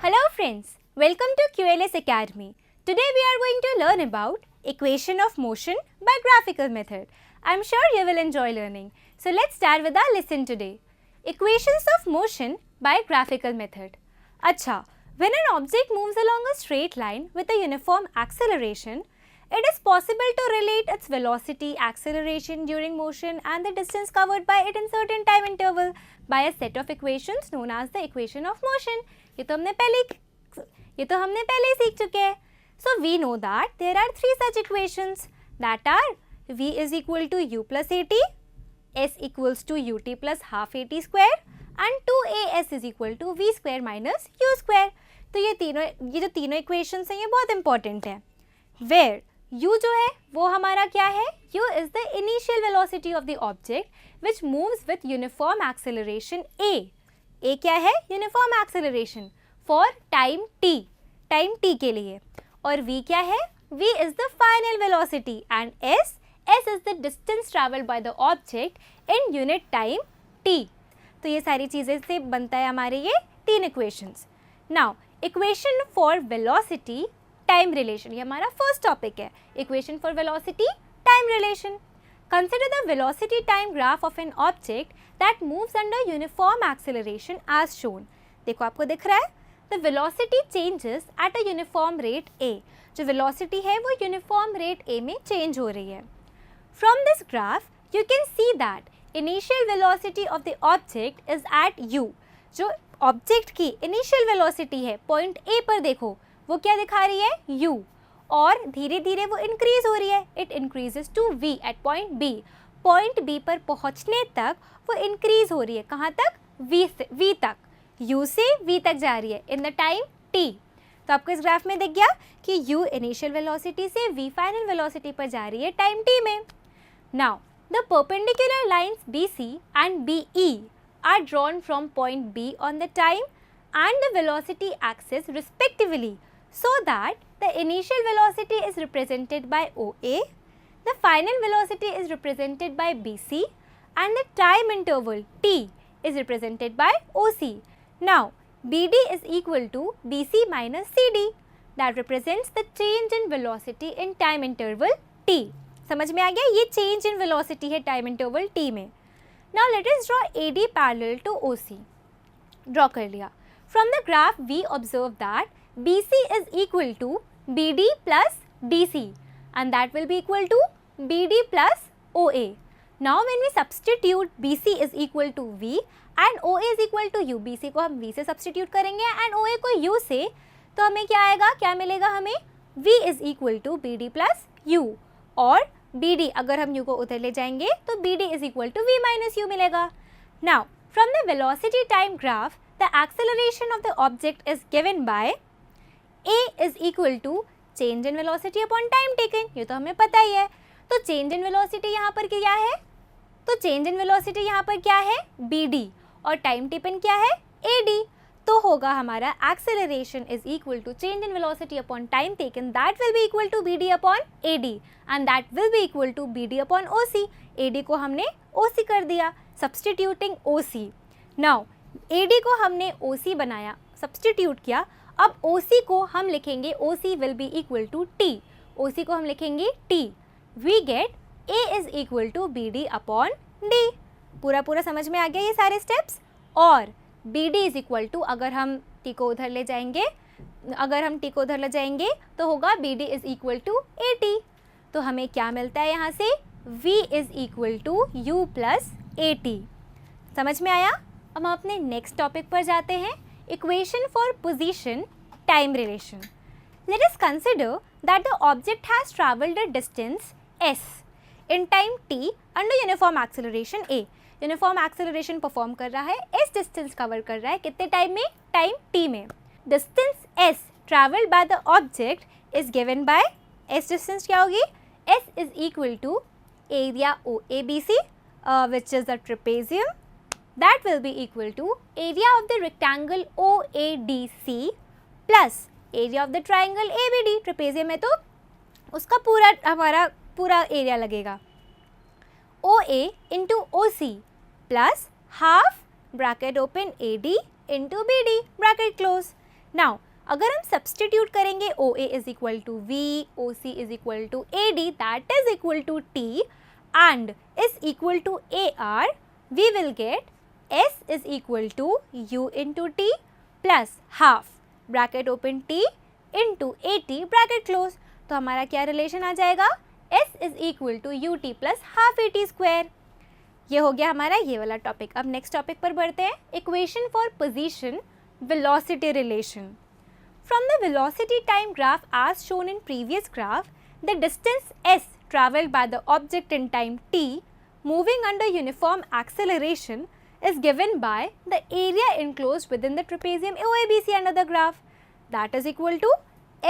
Hello friends, welcome to QLS Academy. Today we are going to learn about equation of motion by graphical method. I am sure you will enjoy learning. So let's start with our lesson today. Equations of motion by graphical method. अच्छा, when an object moves along a straight line with a uniform acceleration, it is possible to relate its velocity, acceleration during motion and the distance covered by it in certain time interval by a set of equations known as the equation of motion. ये तो हमने पहले ही सीख चुके हैं. So we know that there are three such equations that are v is equal to u plus at, s equals to ut plus half at square and 2as is equal to v square minus u square. तो ये जो तीनों equations हैं ये बहुत important है. Where u जो है वो हमारा क्या है? u is the initial velocity of the object which moves with uniform acceleration a. a क्या है? Uniform acceleration for time t. Time t के लिए. और v क्या है? v is the final velocity and s is the distance traveled by the object in unit time t. तो ये सारी चीज़ें से बनता है हमारे ये तीन equations. Now equation for velocity time relation, ये हमारा first topic है. Equation for velocity time relation. Consider the velocity time graph of an object that moves under uniform acceleration as shown. देखो आपको दिख रहा है? The velocity changes at a uniform rate a. जो velocity है वो uniform rate a में change हो रही है. From this graph, you can see that initial velocity of the object is at u. जो object की initial velocity है point a पर देखो वो क्या दिखा रही है? u. और धीरे धीरे वो increase हो रही है. It increases to v at point b. Point b पर पहुँचने तक वो increase हो रही है. कहाँ तक? v तक. u से v तक जा रही है in the time t. तो आपको इस ग्राफ में दिख गया कि u initial velocity से v final velocity पर जा रही है time t में. Now the perpendicular lines BC and BE are drawn from point B on the time and the velocity axis respectively, so that the initial velocity is represented by OA, the final velocity is represented by BC and the time interval t is represented by OC. Now BD is equal to BC minus CD, that represents the change in velocity in time interval t. समझ में आ गया? ये change in velocity है time interval t में. Now let us draw AD parallel to OC. Draw कर लिया. From the graph we observe that BC is equal to BD plus DC and that will be equal to BD plus OA. Now when we substitute BC is equal to V and OA is equal to U, BC को हम V से substitute करेंगे and OA को U से, तो हमें क्या आएगा? क्या मिलेगा हमें? V is equal to BD plus U और BD अगर हम U को उधर ले जाएंगे तो BD is equal to V minus U मिलेगा. Now from the velocity time graph, the acceleration of the object is given by A is equal to change in velocity upon time taken. ये तो हमें पता ही है. तो change in velocity यहाँ पर क्या है? तो change in velocity यहाँ पर क्या है? BD और time taken क्या है? AD. तो होगा हमारा acceleration is equal to change in velocity upon time taken, that will be equal to BD upon AD and that will be equal to BD upon OC. AD को हमने OC कर दिया substituting OC. Now AD को हमने OC बनाया, substitute किया. अब OC को हम लिखेंगे OC will be equal to T. OC को हम लिखेंगे T. We get A is equal to BD upon D. पूरा समझ में आ गया ये सारे steps. और BD is equal to अगर हम T को उधर ले जाएंगे तो होगा BD is equal to AT. तो हमें क्या मिलता है यहाँ से? V is equal to U plus AT. समझ में आया? अब हम अपने नेक्स्ट टॉपिक पर जाते हैं. Equation for position time relation. Let us consider that the object has travelled a distance s in time t under uniform acceleration a. Uniform acceleration perform कर रहा है, s डिस्टेंस कवर कर रहा है कितने टाइम में? टाइम t में. Distance s travelled by the object is given by, s distance क्या होगी? s is equal to area OABC which is the trapezium, that will be equal to area of the rectangle OADC plus area of the triangle ABD. trapezium है तो उसका हमारा पूरा area लगेगा. OA into OC plus half bracket open AD into BD bracket close. Now अगर हम substitute करेंगे OA is equal to V, OC is equal to AD, that is equal to T and is equal to AR, we will get S is equal to U into T plus half bracket open T into AT bracket close. तो हमारा क्या relation आ जाएगा, S is equal to UT plus half AT square. ये हो गया हमारा ये वाला टॉपिक. अब नेक्स्ट टॉपिक पर बढ़ते हैं, equation for position velocity relation. From the velocity time graph as shown in previous graph, the distance s traveled by the object in time t moving under uniform acceleration is given by the area enclosed within the trapezium OABC under the graph. That is equal to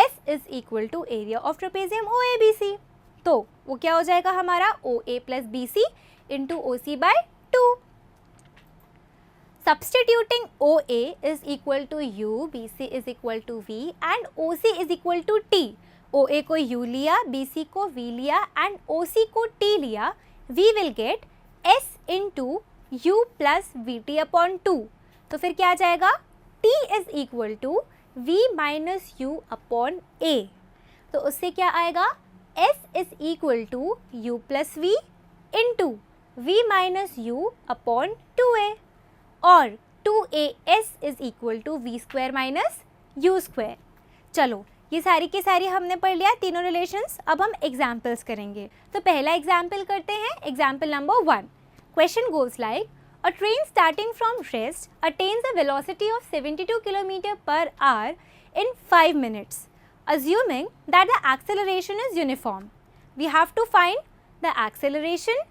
s is equal to area of trapezium OABC. तो वो क्या हो जाएगा हमारा OA plus BC into OC by 2. Substituting OA is equal to U, BC is equal to V and OC is equal to T. OA को U लिया, BC को V लिया and OC को T लिया, we will get S into U plus VT upon 2. तो फिर क्या आ जाएगा, T is equal to V minus U upon A. तो उससे क्या आएगा, S is equal to U plus V into V minus U upon 2A. और 2AS is equal to V square minus U square. चलो ये सारी की सारी हमने पढ़ लिया तीनों रिलेशंस. अब हम एग्जाम्पल्स करेंगे. तो पहला एग्जाम्पल करते हैं, example number 1. Question goes like, a train starting from rest attains a velocity of 72 kilometre per hour in 5 minutes, assuming that the acceleration is uniform. We have to find the acceleration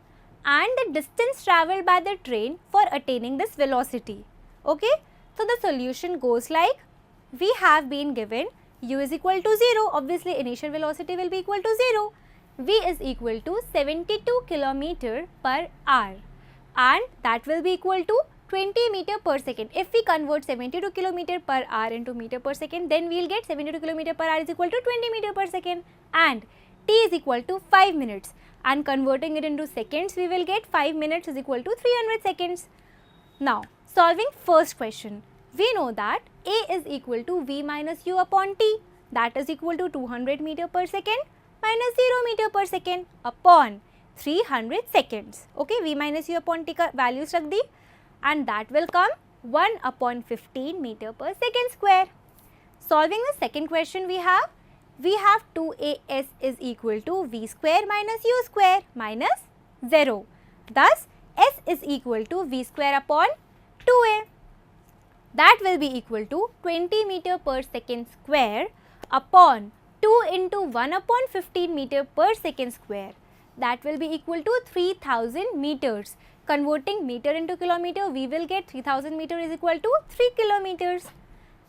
and the distance traveled by the train for attaining this velocity. Okay, so the solution goes like, we have been given U is equal to 0, obviously initial velocity will be equal to 0, V is equal to 72 kilometer per hour and that will be equal to 20 meter per second. If we convert 72 kilometer per hour into meter per second, then we will get 72 kilometer per hour is equal to 20 meter per second and T is equal to 5 minutes. And converting it into seconds, we will get 5 minutes is equal to 300 seconds. Now, solving first question, we know that A is equal to V minus U upon T, that is equal to 200 meter per second minus 0 meter per second upon 300 seconds. Okay, V minus U upon T का values रख दी and that will come 1 upon 15 meter per second square. Solving the second question we have 2AS is equal to V square minus U square minus 0. Thus, S is equal to V square upon 2A. That will be equal to 20 meter per second square upon 2 into 1 upon 15 meter per second square. That will be equal to 3000 meters. Converting meter into kilometer, we will get 3000 meter is equal to 3 kilometers.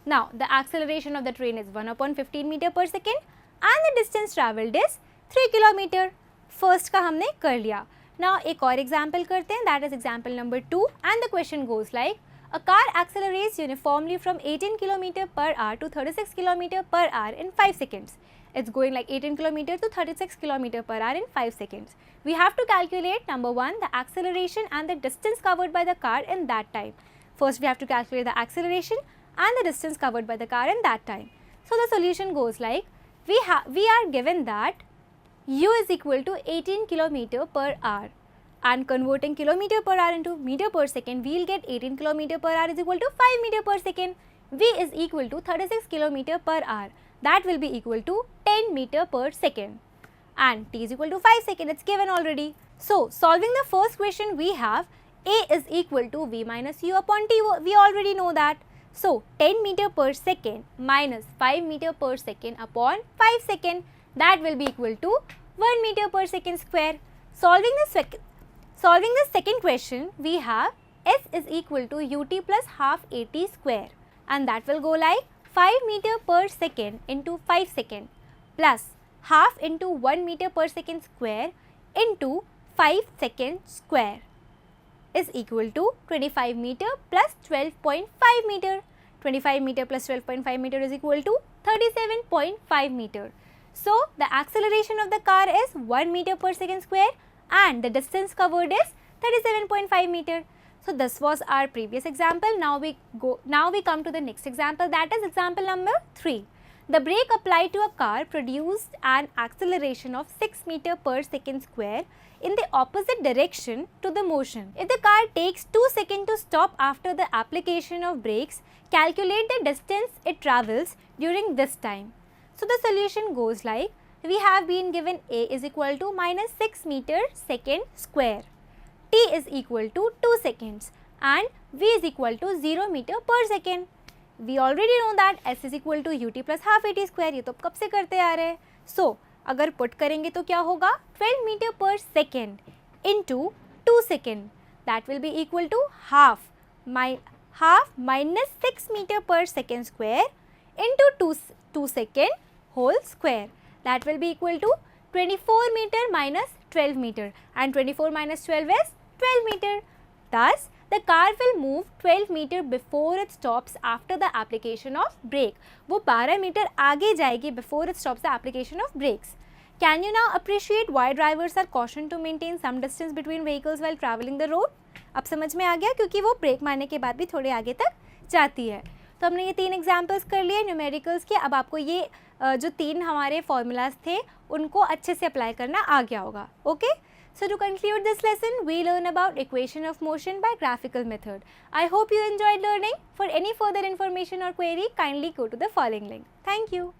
Now, the acceleration of the train is 1 upon 15 meter per second and the distance travelled is 3 kilometer. First का हमने कर लिया. Now, एक और example करते हैं, that is example number 2 and the question goes like, a car accelerates uniformly from 18 km per hour to 36 km per hour in 5 seconds. It's going like 18 km to 36 km per hour in 5 seconds. We have to calculate number 1, the acceleration and the distance covered by the car in that time. First, we have to calculate the acceleration and the distance covered by the car in that time. So, the solution goes like, we are given that U is equal to 18 km per hour and converting kilometer per hour into meter per second, we will get 18 km per hour is equal to 5 meter per second. V is equal to 36 km per hour, that will be equal to 10 meter per second and T is equal to 5 seconds, it's given already. So, solving the first question we have A is equal to V minus U upon T, we already know that. So, 10 meter per second minus 5 meter per second upon 5 second, that will be equal to 1 meter per second square. Solving the second question, we have S is equal to UT plus half AT square and that will go like 5 meter per second into 5 second plus half into 1 meter per second square into 5 second square is equal to 25 meter plus 12.5 meter. 25 meter plus 12.5 meter is equal to 37.5 meter. So, the acceleration of the car is 1 meter per second square and the distance covered is 37.5 meter. So this was our previous example. Now we come to the next example, that is example number 3. The brake applied to a car produced an acceleration of 6 meter per second square in the opposite direction to the motion. If the car takes 2 seconds to stop after the application of brakes, calculate the distance it travels during this time. So the solution goes like, we have been given A is equal to minus 6 meter second square, T is equal to 2 seconds and V is equal to 0 meter per second. We already know that S is equal to ut plus half at square, ये तो कब से करते आ रहे हैं. So अगर put करेंगे तो क्या होगा, 12 meter per second into 2 second, that will be equal to half minus 6 meter per second square into 2 second whole square, that will be equal to 24 meter minus 12 meter, and 24 minus 12 is 12 meter. Thus, the car will move 12 meter before it stops after the application of brake. वो 12 meter आगे जाएगी before it stops the application of brakes. Can you now appreciate why drivers are cautioned to maintain some distance between vehicles while traveling the road? अब समझ में आ गया, क्योंकि वो break मारने के बाद भी थोड़े आगे तक जाती है. तो हमने ये 3 एग्जाम्पल्स कर लिए न्यूमेरिकल्स के. अब आपको ये जो 3 हमारे फॉर्मूलाज थे उनको अच्छे से अप्लाई करना आ गया होगा. Okay, so to conclude this lesson, we learn about equation of motion by graphical method. I hope you enjoyed learning. For any further information or query, kindly go to the following link. Thank you.